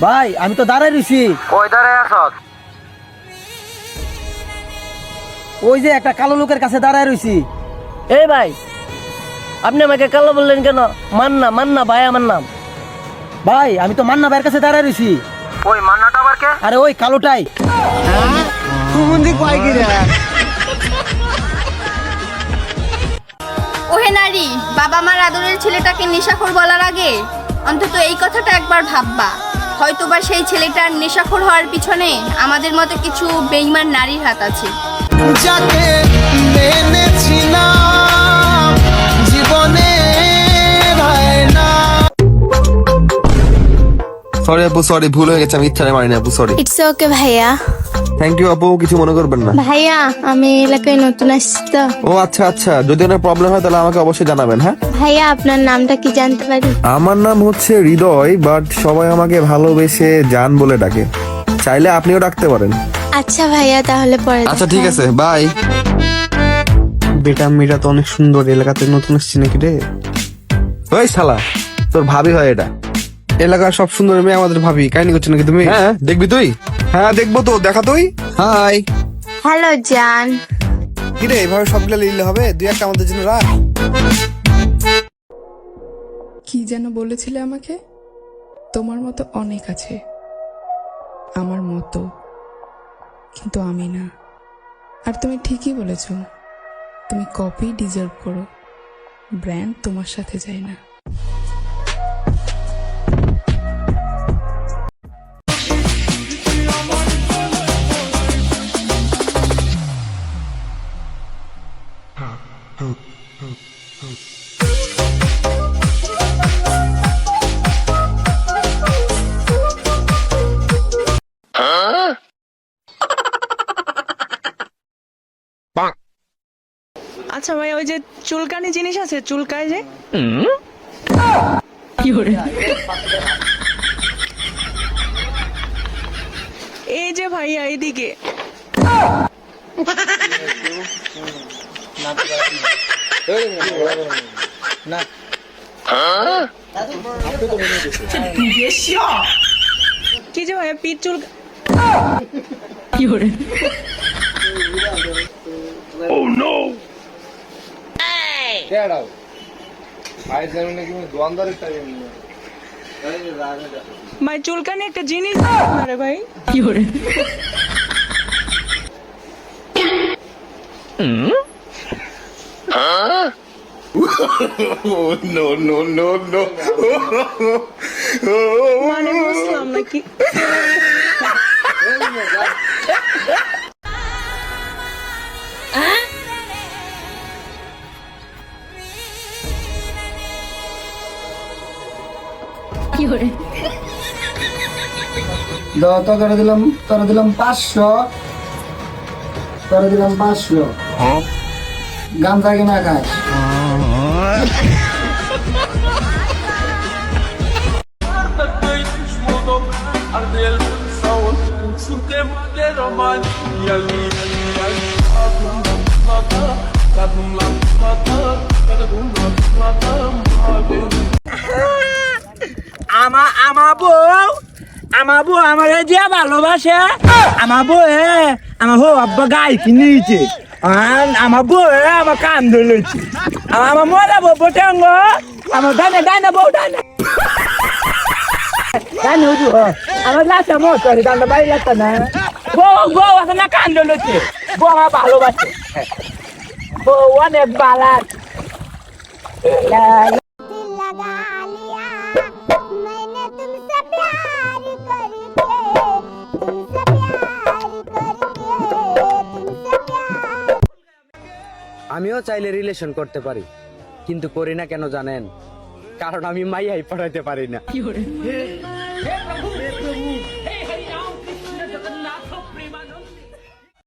ভাই আমি তো দাঁড়াই রইছি। কই দাঁড়ায় আছস? ওই যে একটা কালো লোকের কাছে দাঁড়ায় রইছি। এই ভাই, আপনি আমাকে কালো বললেন কেন? মান্না, মান্না ভাই আমার নাম। ভাই আমি তো মান্না ভাইয়ের কাছে দাঁড়ায় রইছি। ওই মান্নাটা আবার কে? আরে ওই কালোটাই। ওহে নারী, বাবা মার আদরের ছেলেটাকে নেশাখোর বলার আগে অন্তত এই কথাটা একবার ভাববা। হয়তোবা সেই ছেলেটার নেশাখোর হওয়ার পিছনে আমাদের মতো কিছু বেঈমান নারীর হাত আছে। যাকে মেনেছিলাম জীবনে সরি আপু, সরি, ভুল হয়ে গেছে, আমি ইচ্ছায় মারিনি আপু, সরি। ইটস ওকে ভাইয়া। থ্যাংক ইউ আপু, কিছু মনে করবেন না। ভাইয়া আমি এই এলাকায় নতুন আসছি তো। ও আচ্ছা আচ্ছা, যদি কোনো প্রবলেম হয় তাহলে আমাকে অবশ্যই জানাবেন। হ্যাঁ, ভাইয়া আপনার নামটা কি জানতে পারি? আমার নাম হচ্ছে হৃদয়, বাট সবাই আমাকে ভালোবেসে জান বলে ডাকে। চাইলে আপনিও ডাকতে পারেন। আচ্ছা ভাইয়া, তাহলে পরে আচ্ছা ঠিক আছে, বাই। বেটা মেয়েটা তো অনেক সুন্দর, এলাকাতে নতুন আসছি নাকি রে? ওই শালা, তোর ভাবি হয় এটা। এলাকার সব সুন্দর মেয়ে আমাদের ভাবি, কাহিনী করছে নাকি তুমি? হ্যাঁ দেখবি তুই? হ্যাঁ দেখবো তো, দেখা তুই। হাই। হ্যালো জান। কিরে এইভাবে সবগুলো লিখলে হবে? দুই একটা আমাদের জন্য রাখ। কি যেন বলেছিলে আমাকে? তোমার মতো অনেক আছে, আমার মতো, কিন্তু আমি না। আর তুমি ঠিকই বলেছ, তুমি কপি ডিজার্ভ করো, ব্র্যান্ড তোমার সাথে যায় না। আচ্ছা ভাই, ওই যে চুলকানি জিনিস আছে, চুলকায় যে, এই যে ভাইয়া এইদিকে। কি যে ভাইয়া পিঠ চুল কি করে? ভাই চুলকানি একটা জিনিস আরে ভাই কি করে? মানে বুঝলাম নাকি? তোরা দিলাম 500, তোরা দিলাম 500। গাঞ্জা কিনা খাস? আমার বউ আমারে দিয়া ভালোবাসে। আমার বউ আব্বা গাই কিনেছে। আমার বউ আমার কান ধরেছে। আমার মরা বউ বটেঙ্গ, আমার ডানে বউ ডানে আমার লাচা মরে ডান্ডা বাড়ি লাগতো না। বউ আছে না, কান ধরেছে। বউ আমার ভালোবাসে, বউ অনেক ভালো। আমিও চাইলে রিলেশন করতে পারি, কিন্তু করি না। কেন জানেন? কারণ আমি মাইয়াই পড়াইতে পারি না।